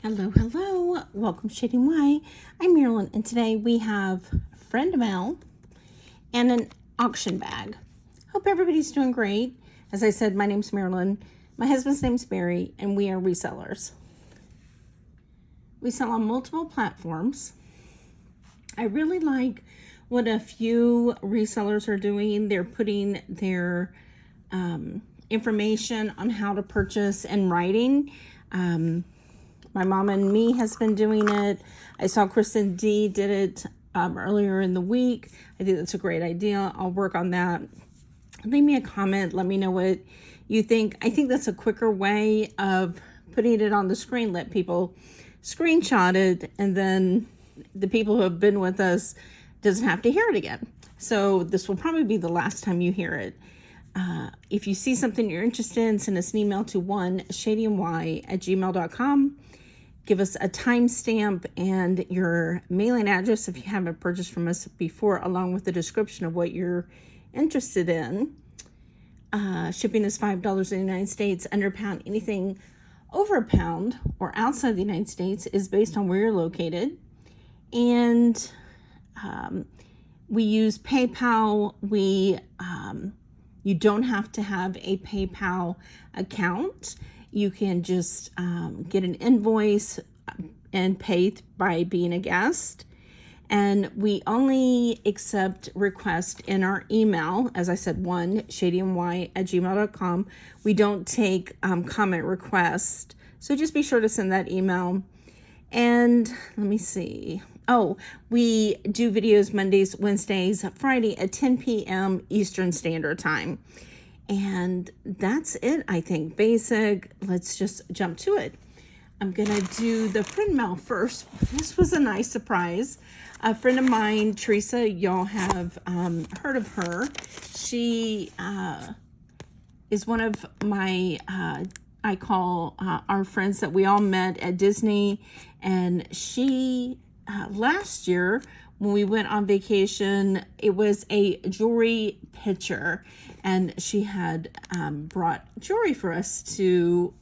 Hello, hello. Welcome to Shading Y. I'm Marilyn, and today we have friend mail and an auction bag. Hope everybody's doing great. As I said, my name's Marilyn. My husband's name's Barry, and we are resellers. We sell on multiple platforms. I really like what a few resellers are doing. They're putting their information on how to purchase in writing. My mom and me has been doing it. I saw Kristen D did it earlier in the week. I think that's a great idea. I'll work on that. Leave me a comment. Let me know what you think. I think that's a quicker way of putting it on the screen. Let people screenshot it, and then the people who have been with us doesn't have to hear it again. So this will probably be the last time you hear it. If you see something you're interested in, send us an email to shadingY@gmail.com. Give us a timestamp and your mailing address if you haven't purchased from us before, along with the description of what you're interested in. Shipping is $5 in the United States, under a pound. Anything over a pound or outside the United States is based on where you're located. And we use PayPal. You don't have to have a PayPal account. You can just get an invoice and pay by being a guest. And we only accept requests in our email. As I said, shadingY@gmail.com. We don't take comment requests. So just be sure to send that email. And let me see. Oh, we do videos Mondays, Wednesdays, Friday at 10 p.m. Eastern Standard Time. And that's it, I think. Basic. Let's just jump to it. I'm going to do the friend mail first. This was a nice surprise. A friend of mine, Teresa, y'all have heard of her. She is one of my, I call our friends that we all met at Disney. And she, last year, when we went on vacation, it was a jewelry picture, and she had brought jewelry for us to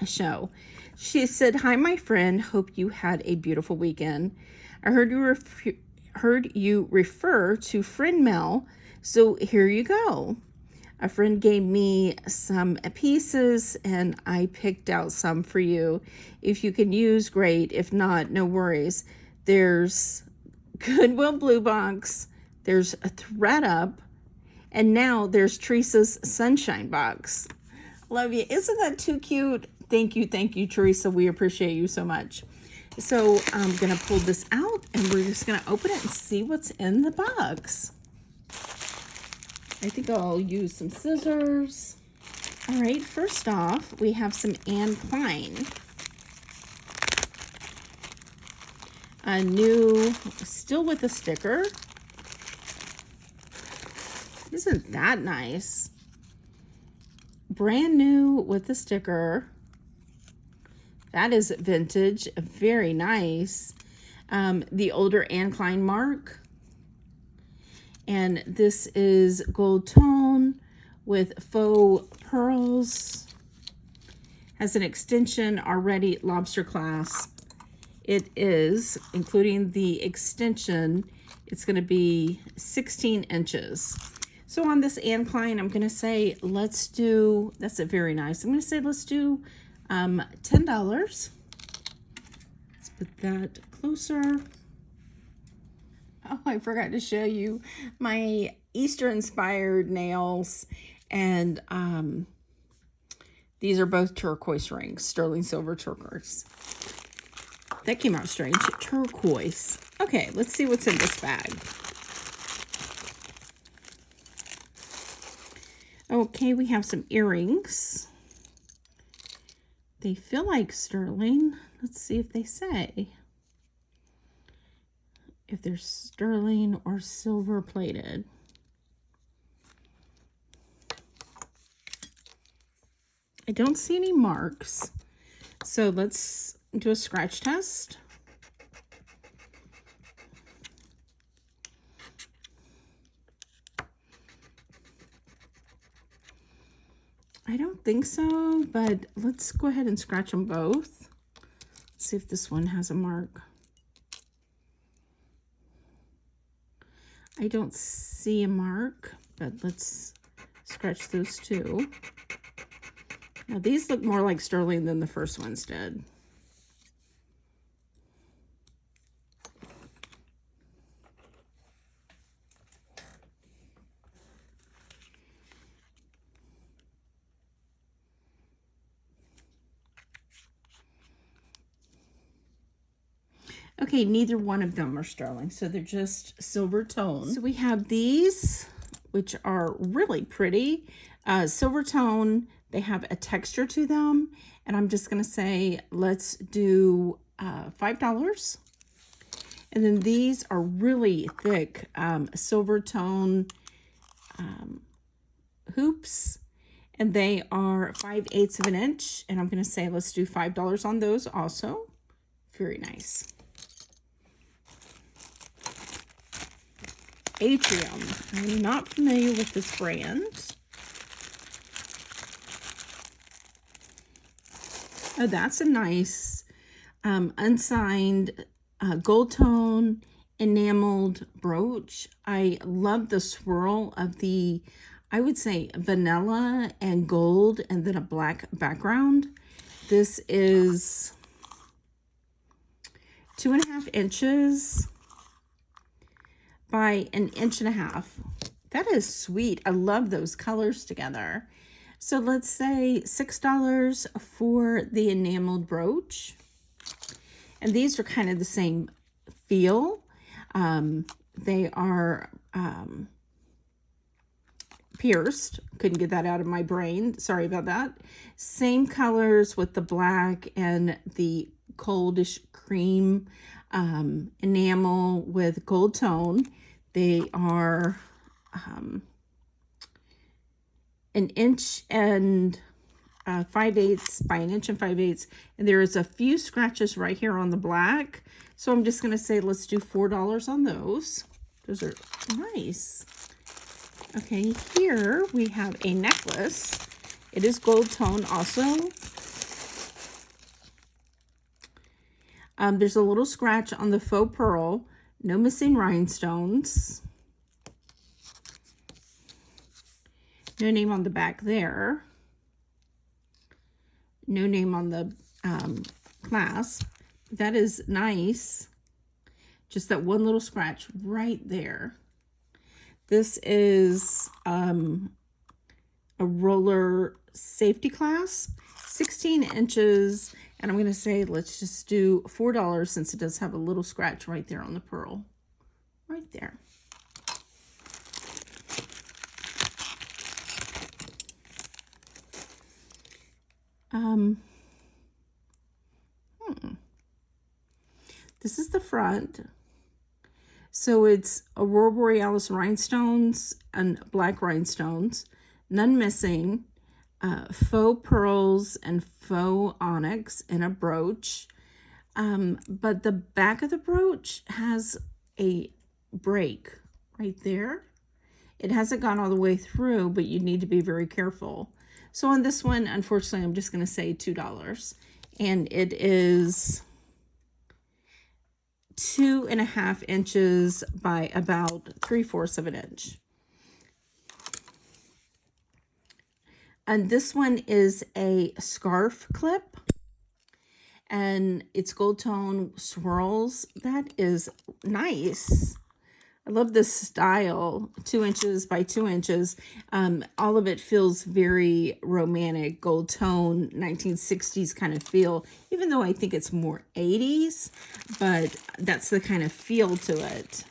show. She said, "Hi, my friend. Hope you had a beautiful weekend. I heard you refer to friend mail, so here you go. A friend gave me some pieces, and I picked out some for you. If you can use, great. If not, no worries. There's Goodwill Blue Box, there's a Thread Up, and now there's Teresa's Sunshine Box." Love you. Isn't that too cute? Thank you, Teresa. We appreciate you so much. So I'm going to pull this out, and we're just going to open it and see what's in the box. I think I'll use some scissors. All right, first off, we have some Anne Klein. A new, still with a sticker. Isn't that nice? Brand new with the sticker. That is vintage, very nice. The older Anne Klein mark. And this is gold tone with faux pearls. Has an extension already, lobster clasp. It is, including the extension, it's going to be 16 inches. So on this Anne Klein, I'm going to say, let's do, that's a very nice. I'm going to say, let's do $10. Let's put that closer. Oh, I forgot to show you my Easter-inspired nails. And these are both turquoise rings, sterling silver turquoise. That came out strange. Turquoise. Okay, let's see what's in this bag. Okay, we have some earrings. They feel like sterling. Let's see if they say if they're sterling or silver plated. I don't see any marks. So let's do a scratch test. I don't think so, but let's go ahead and scratch them both. See if this one has a mark. I don't see a mark, but let's scratch those two. Now these look more like sterling than the first ones did. Okay, neither one of them are sterling, so they're just silver tone. So we have these, which are really pretty. Silver tone, they have a texture to them, and I'm just gonna say, let's do $5. And then these are really thick silver tone hoops, and they are 5/8 of an inch, and I'm gonna say, let's do $5 on those also. Very nice. Atrium. I'm not familiar with this brand. Oh, that's a nice unsigned gold tone enameled brooch. I love the swirl of the, I would say, vanilla and gold and then a black background. This is 2.5 inches by 1.5 inches. That is sweet. I love those colors together. So let's say $6 for the enameled brooch. And these are kind of the same feel. They are pierced. Couldn't get that out of my brain. Sorry about that. Same colors with the black and the coldish cream enamel with gold tone. They are 1 inch and 5/8 by 1 inch and 5/8, and there is a few scratches right here on the black. So I'm just gonna say let's do $4 on those. Those are nice. Okay, here we have a necklace. It is gold tone also. There's a little scratch on the faux pearl. No missing rhinestones. No name on the back there. No name on the clasp. That is nice. Just that one little scratch right there. This is a roller safety clasp, 16 inches. And I'm going to say, let's just do $4 since it does have a little scratch right there on the pearl. Right there. This is the front. So it's Aurora Borealis rhinestones and black rhinestones, none missing, faux pearls and faux onyx in a brooch. But the back of the brooch has a break right there. It hasn't gone all the way through, but you need to be very careful. So on this one, unfortunately, I'm just going to say $2. And it is 2.5 inches by about 3/4 of an inch. And this one is a scarf clip. And it's gold tone swirls. That is nice. I love this style, 2 inches by 2 inches. All of it feels very romantic, gold tone, 1960s kind of feel, even though I think it's more 80s, but that's the kind of feel to it.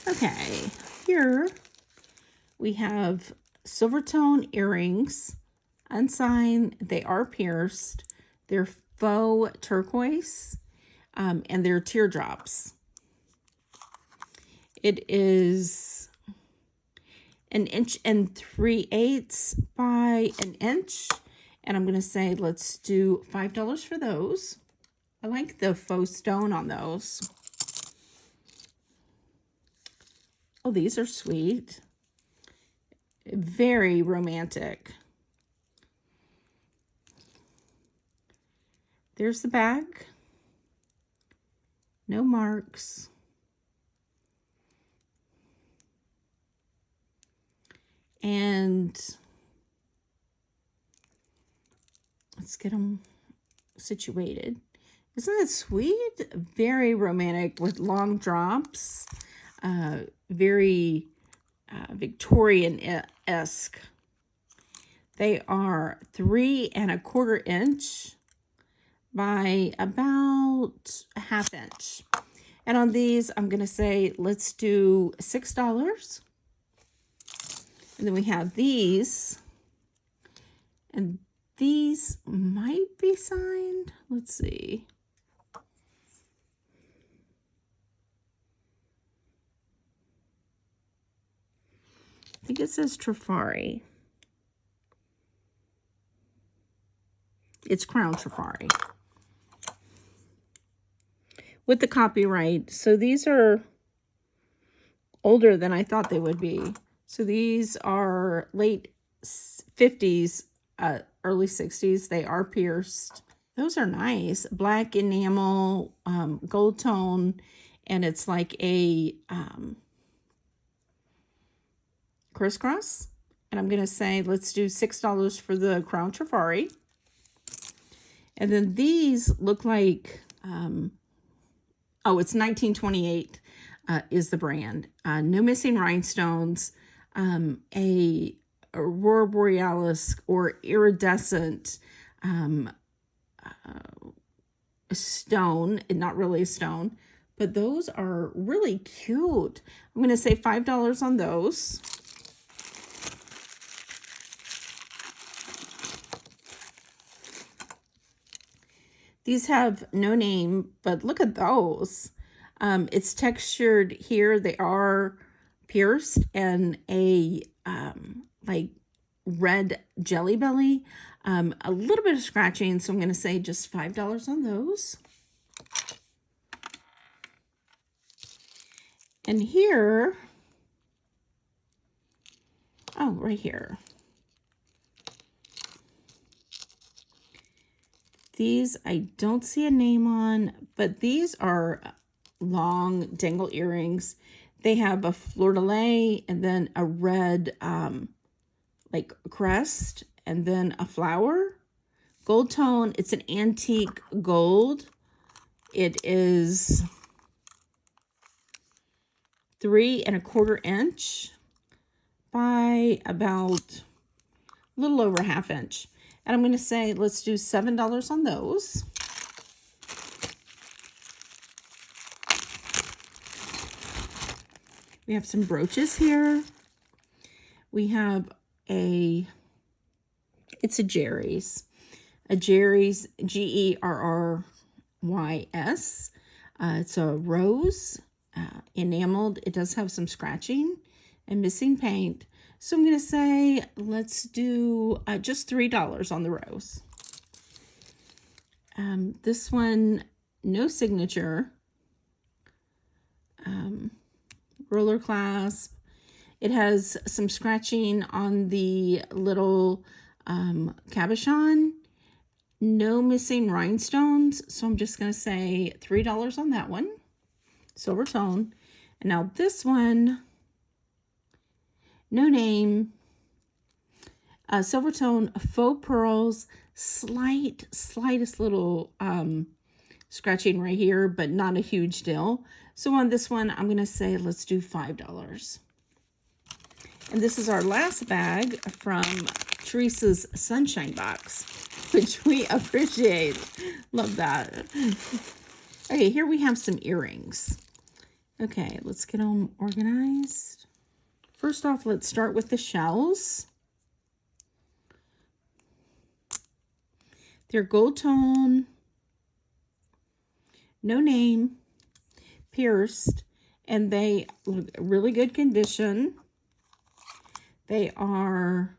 Okay, here we have silver tone earrings, unsigned. They are pierced. They're faux turquoise, and they're teardrops. It is 1 3/8 inches by 1 inch, and I'm going to say let's do $5 for those. I like the faux stone on those. Oh, these are sweet. Very romantic. There's the bag. No marks. And let's get them situated. Isn't that sweet? Very romantic with long drops. Very Victorian-esque. They are 3 1/4 inch by about a 1/2 inch. And on these, I'm going to say, let's do $6. And then we have these. And these might be signed. Let's see. I think it says Trifari. It's Crown Trifari. With the copyright. So these are older than I thought they would be. So these are late 50s, early 60s. They are pierced. Those are nice. Black enamel, gold tone, and it's like a crisscross. And I'm going to say, let's do $6 for the Crown Trifari. And then these look like, it's 1928 is the brand. No missing rhinestones. A Aurora Borealis or iridescent stone, not really a stone, but those are really cute. I'm going to say $5 on those. These have no name, but look at those. It's textured here. They are pierced and a like red jelly belly. A little bit of scratching, so I'm going to say just $5 on those. And here, right here. These I don't see a name on, but these are long dangle earrings. They have a fleur-de-lis and then a red like crest and then a flower. Gold tone. It's an antique gold. It is 3 1/4 inch by about a little over 1/2 inch. And I'm going to say, let's do $7 on those. We have some brooches here. We have it's a Jerry's. A Jerry's, Gerrys. It's a rose, enameled. It does have some scratching and missing paint. So I'm going to say, let's do just $3 on the rose. This one, no signature. Roller clasp. It has some scratching on the little cabochon. No missing rhinestones. So I'm just going to say $3 on that one. Silver tone. And now this one, no name, silver tone, faux pearls, slightest little scratching right here, but not a huge deal. So on this one, I'm going to say, let's do $5. And this is our last bag from Teresa's Sunshine Box, which we appreciate. Love that. Okay, here we have some earrings. Okay, let's get them organized. First off, let's start with the shells. They're gold tone, no name, pierced, and they look really good condition. They are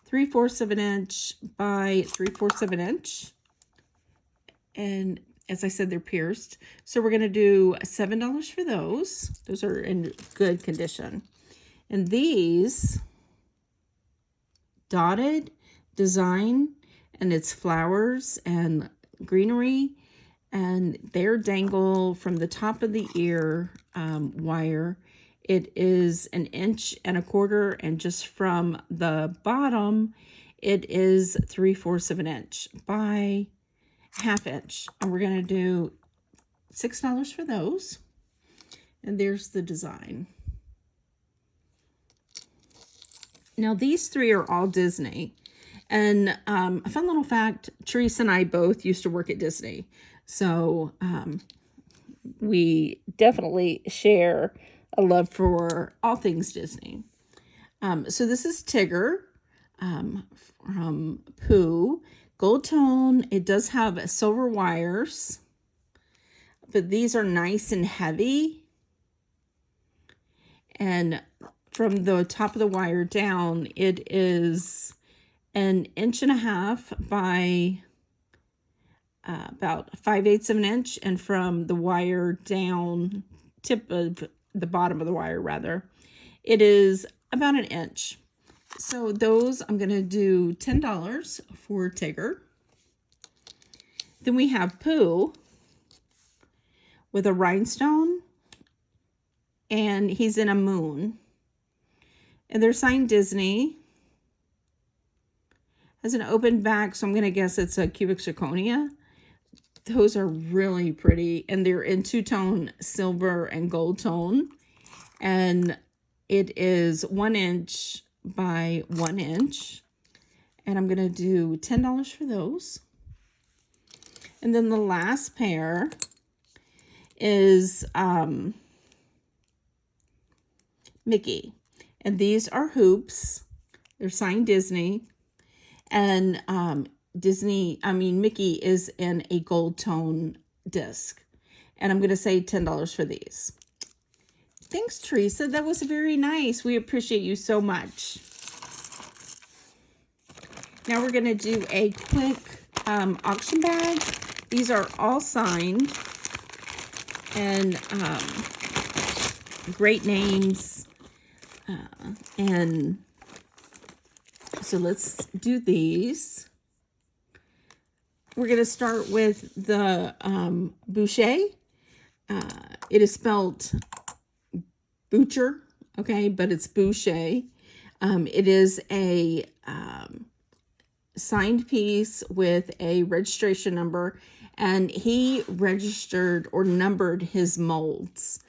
3/4 of an inch by 3/4 of an inch. And as I said, they're pierced. So we're going to do $7 for those. Those are in good condition. And these, dotted design, and it's flowers and greenery, and their dangle from the top of the ear wire, it is 1.25 inches, and just from the bottom, it is 3/4 of an inch by 1/2 inch. And we're going to do $6 for those. And there's the design. Now, these three are all Disney. And a fun little fact, Teresa and I both used to work at Disney. So we definitely share a love for all things Disney. So this is Tigger from Pooh. Gold tone. It does have silver wires, but these are nice and heavy. And from the top of the wire down, it is 1.5 inches by about 5/8 of an inch. And from the wire down, tip of the bottom of the wire rather, it is about 1 inch. So those, I'm going to do $10 for Tigger. Then we have Pooh with a rhinestone, and he's in a moon. And they're signed Disney. Has an open back, so I'm going to guess it's a cubic zirconia. Those are really pretty, and they're in two-tone silver and gold tone. And it is 1 inch by 1 inch. And I'm going to do $10 for those. And then the last pair is Mickey. And these are hoops. They're signed Disney. And Mickey is in a gold tone disc. And I'm going to say $10 for these. Thanks, Teresa. That was very nice. We appreciate you so much. Now we're going to do a quick auction bag. These are all signed. And great names. And so let's do these. We're going to start with the Boucher. It is spelled Boucher, okay, but it's Boucher. It is a signed piece with a registration number, and he registered or numbered his molds.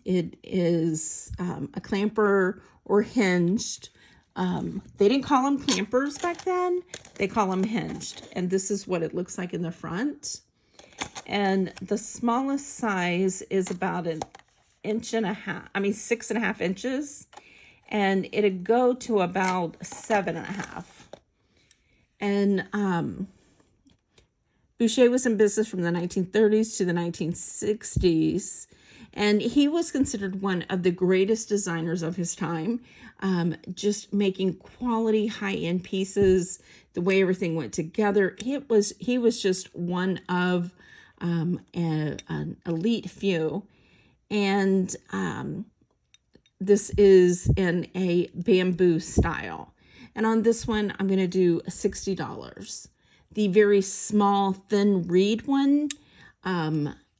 It is a clamper or hinged. They didn't call them clampers back then. They call them hinged. And this is what it looks like in the front. And the smallest size is about 6.5 inches. And it'd go to about 7.5. And Boucher was in business from the 1930s to the 1960s. And he was considered one of the greatest designers of his time, just making quality high-end pieces, the way everything went together. He was just one of an elite few. And this is in a bamboo style. And on this one, I'm going to do $60. The very small, thin reed one,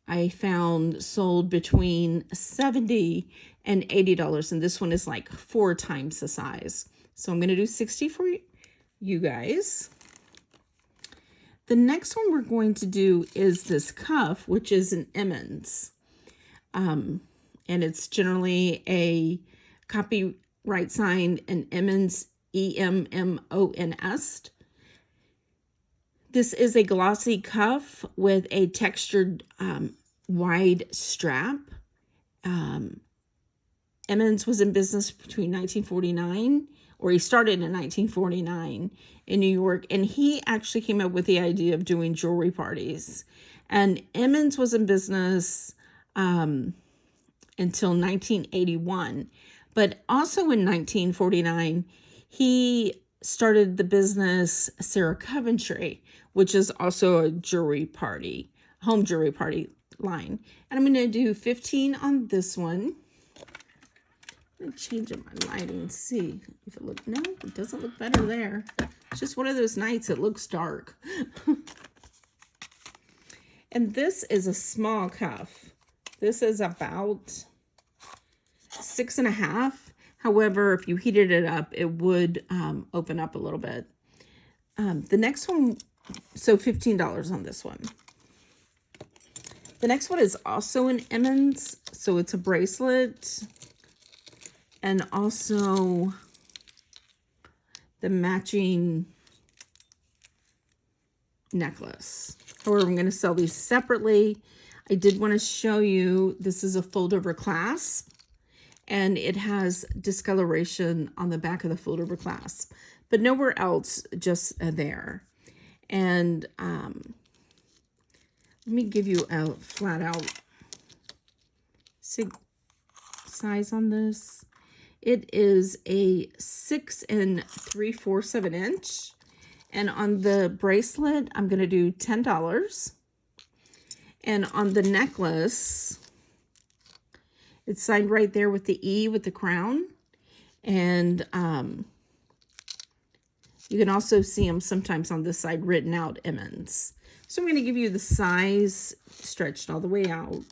I found sold between $70 and $80, and this one is like 4 times the size. So I'm going to do $60 for you guys. The next one we're going to do is this cuff, which is an Emmons. And it's generally a copyright signed an Emmons, EMMONS. This is a glossy cuff with a textured wide strap. Emmons was in business between 1949, or he started in 1949 in New York, and he actually came up with the idea of doing jewelry parties. And Emmons was in business until 1981, but also in 1949, he started the business Sarah Coventry, which is also a jewelry party, home jewelry party line. And I'm going to do 15 on this one. I'm going to change up my lighting and see if it looks, no, it doesn't look better there. It's just one of those nights it looks dark. And this is a small cuff. This is about 6.5. However, if you heated it up, it would open up a little bit. The next one, so $15 on this one. The next one is also an Emmons, so it's a bracelet and also the matching necklace. However, I'm going to sell these separately. I did want to show you, this is a fold over clasp, and it has discoloration on the back of the fold over clasp, but nowhere else, just there. And let me give you a flat out size on this. It is a 6 3/4 of an inch. And on the bracelet, I'm going to do $10. And on the necklace, it's signed right there with the E with the crown. And you can also see them sometimes on this side written out Emmons. So I'm going to give you the size stretched all the way out.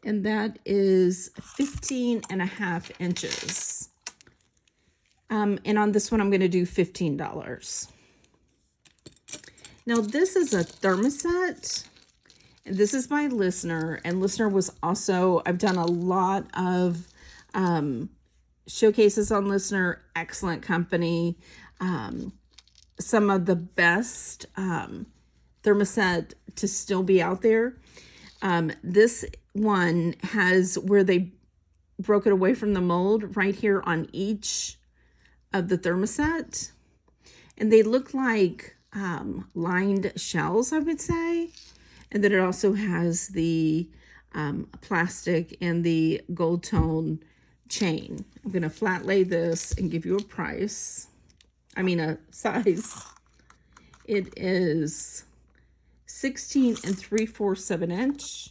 And that is 15.5 inches. And on this one, I'm going to do $15. Now, this is a thermostat. And this is by Lisner. And Lisner was also, I've done a lot of showcases on Lisner. Excellent company. Some of the best thermostat to still be out there. This one has where they broke it away from the mold right here on each of the thermostat. And they look like lined shells, I would say. And then it also has the plastic and the gold tone chain. I'm going to flat lay this and give you a price. I mean a size. It is 16 3/4 of an inch.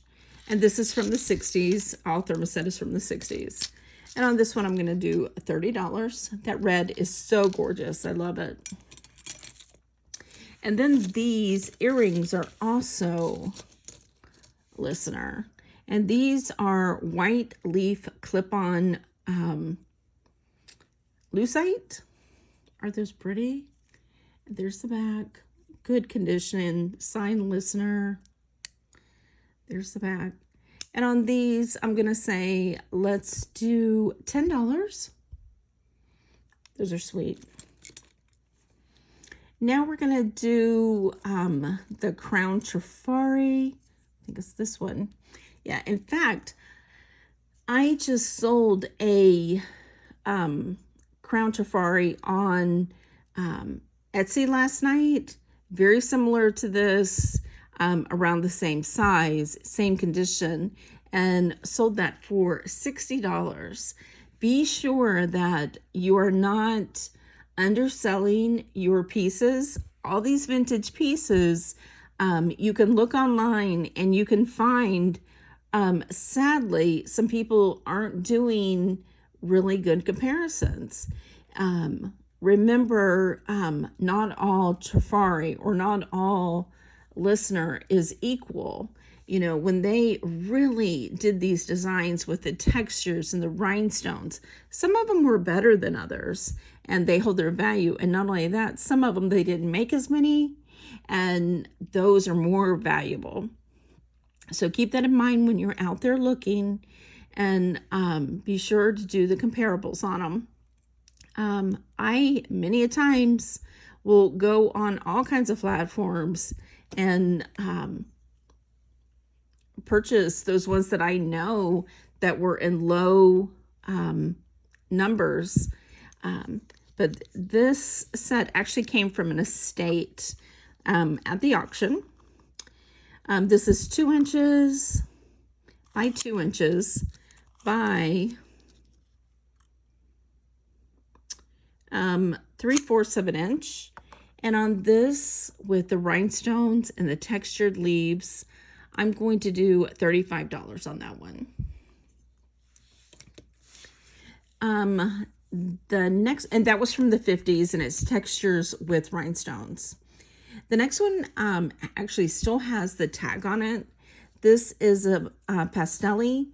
And this is from the 60s. All thermostat is from the 60s. And on this one, I'm going to do $30. That red is so gorgeous. I love it. And then these earrings are also Lisner. And these are white leaf clip-on lucite. Are those pretty? There's the back. Good condition. Signed Lisner. There's the back. And on these, I'm going to say, let's do $10. Those are sweet. Now we're going to do the Crown Trifari. I think it's this one. Yeah, in fact, I just sold a Crown Trifari on Etsy last night. Very similar to this. Around the same size, same condition, and sold that for $60. Be sure that you are not underselling your pieces. All these vintage pieces, you can look online and you can find, sadly, some people aren't doing really good comparisons. Remember, not all Trifari or not all Lisner is equal. You know, when they really did these designs with the textures and the rhinestones, some of them were better than others and they hold their value. And not only that, some of them they didn't make as many and those are more valuable. So keep that in mind when you're out there looking, and be sure to do the comparables on them. I many a times will go on all kinds of platforms and purchase those ones that I know that were in low numbers. But this set actually came from an estate at the auction. This is 2 inches by 2 inches by 3/4 of an inch. And on this, with the rhinestones and the textured leaves, I'm going to do $35 on that one. The next, and that was from the 50s, and it's textures with rhinestones. The next one actually still has the tag on it. This is a Pastelli,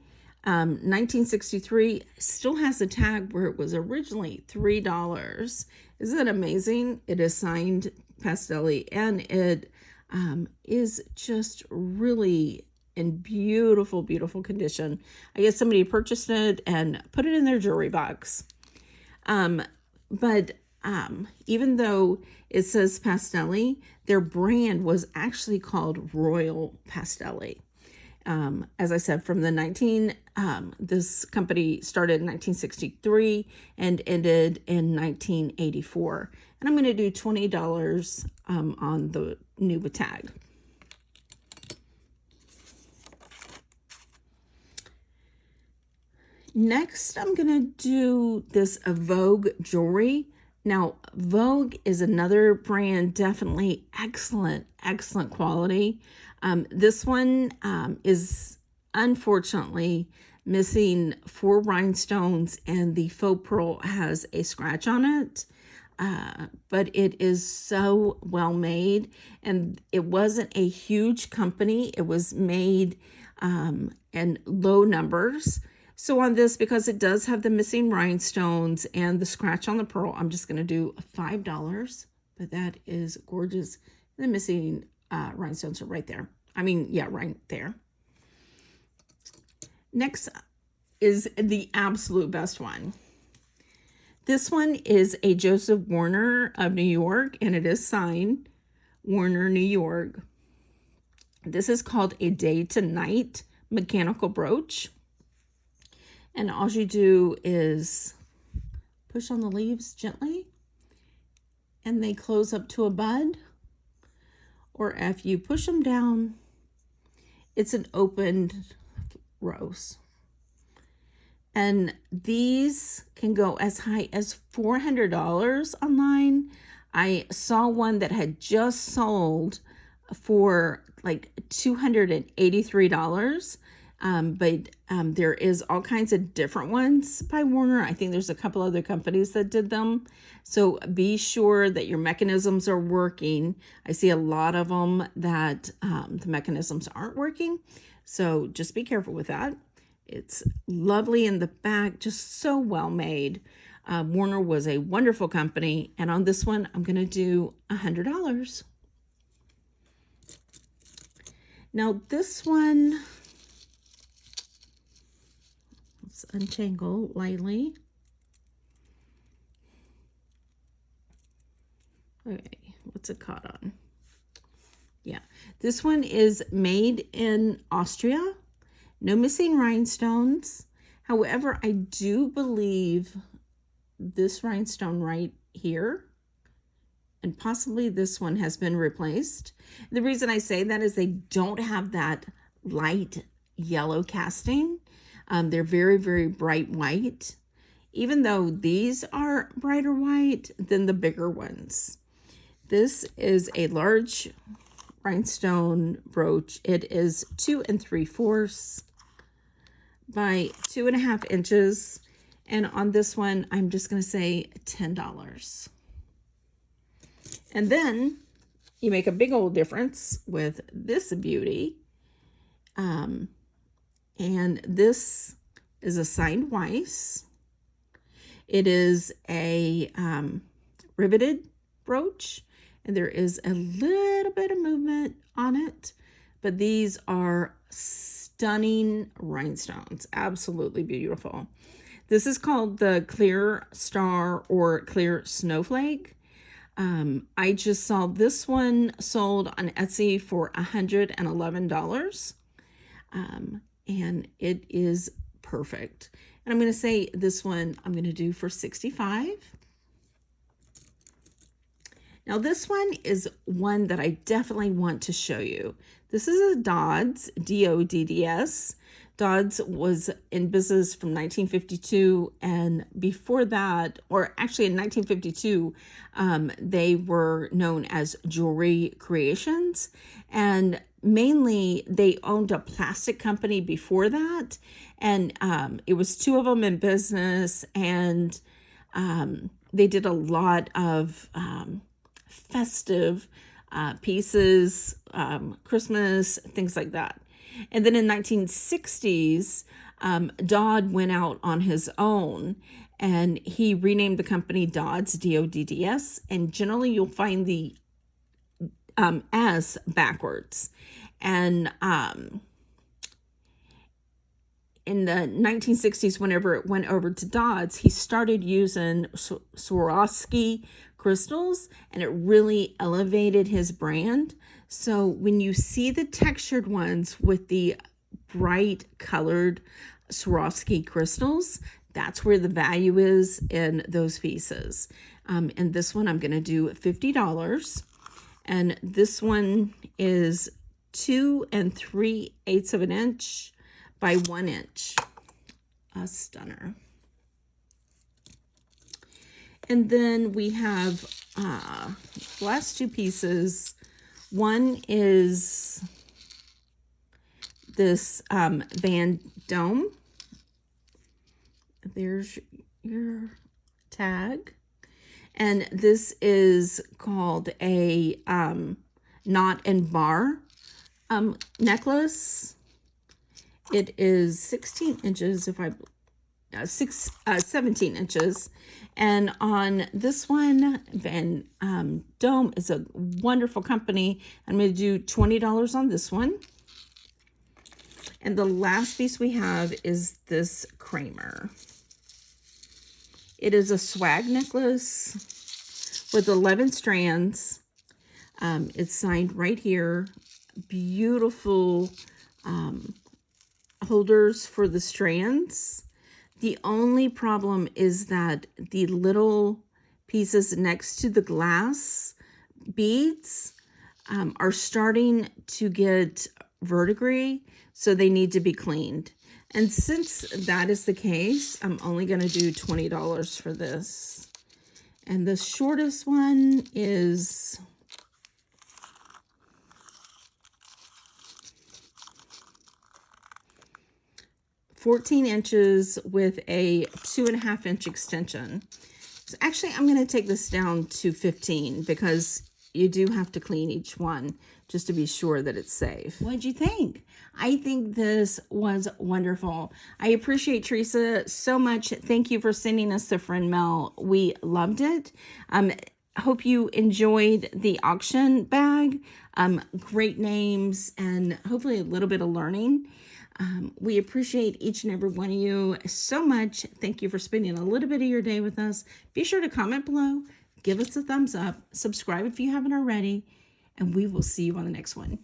1963. Still has the tag where it was originally $3. Isn't that amazing? It is signed Pastelli, and it is just really in beautiful, beautiful condition. I guess somebody purchased it and put it in their jewelry box. But even though it says Pastelli, their brand was actually called Royal Pastelli. As I said, from the this company started in 1963 and ended in 1984. And I'm going to do $20 on the new tag. Next, I'm going to do this Vogue jewelry. Now, Vogue is another brand, definitely excellent, excellent quality. This one is unfortunately missing 4 rhinestones, and the faux pearl has a scratch on it. But it is so well made, and it wasn't a huge company. It was made in low numbers. So on this, because it does have the missing rhinestones and the scratch on the pearl, I'm just going to do $5, but that is gorgeous. The missing rhinestones are right there. I mean, yeah, right there. Next is the absolute best one. This one is a Joseph Warner of New York, and it is signed Warner, New York. This is called a Day to Night mechanical brooch. And all you do is push on the leaves gently, and they close up to a bud. Or if you push them down, it's an opened rose. And these can go as high as $400 online. I saw one that had just sold for like $283. But there is all kinds of different ones by Warner. I think there's a couple other companies that did them. So be sure that your mechanisms are working. I see a lot of them that the mechanisms aren't working. So just be careful with that. It's lovely in the back, just so well made. Warner was a wonderful company. And on this one, I'm going to do $100. Now this one, let's untangle lightly. Okay, what's it caught on? Yeah, this one is made in Austria. No missing rhinestones. However, I do believe this rhinestone right here, and possibly this one, has been replaced. The reason I say that is they don't have that light yellow casting. They're very, very bright white, even though these are brighter white than the bigger ones. This is a large rhinestone brooch. It is 2 3/4 by 2.5 inches. And on this one, I'm just going to say $10. And then you make a big old difference with this beauty. And this is a signed Weiss. It is a riveted brooch, and there is a little bit of movement on it, but these are stunning rhinestones. Absolutely beautiful. This is called the Clear Star or Clear Snowflake. I just saw this one sold on Etsy for $111. And it is perfect. And I'm going to say this one I'm going to do for $65. Now this one is one that I definitely want to show you. This is a Dodds, D-O-D-D-S. Dodds was in business from 1952, and before that, or actually in 1952, they were known as Jewelry Creations, and mainly they owned a plastic company before that, and it was two of them in business, and they did a lot of festive pieces, Christmas, things like that. And then in 1960s, Dodd went out on his own and he renamed the company Dodds, D-O-D-D-S, and generally you'll find the S backwards. And in the 1960s, whenever it went over to Dodds, he started using Swarovski crystals, and it really elevated his brand. So when you see the textured ones with the bright colored Swarovski crystals, that's where the value is in those pieces. And this one I'm going to do $50. And this one is 2 3/8 of an inch by 1 inch. A stunner. And then we have last two pieces. One is this Van Dome. There's your tag. And this is called a knot and bar necklace. It is 16 inches, 17 inches. And on this one, Van Dome is a wonderful company. I'm going to do $20 on this one. And the last piece we have is this Kramer. It is a swag necklace with 11 strands. It's signed right here. Beautiful holders for the strands. The only problem is that the little pieces next to the glass beads are starting to get verdigris, so they need to be cleaned. And since that is the case, I'm only going to do $20 for this. And the shortest one is $14 inches with a 2.5 inch extension. So actually, I'm going to take this down to 15 because you do have to clean each one just to be sure that it's safe. What'd you think? I think this was wonderful. I appreciate Teresa so much. Thank you for sending us the friend mail. We loved it. Hope you enjoyed the auction bag. Great names and hopefully a little bit of learning. We appreciate each and every one of you so much. Thank you for spending a little bit of your day with us. Be sure to comment below, give us a thumbs up, subscribe if you haven't already, and we will see you on the next one.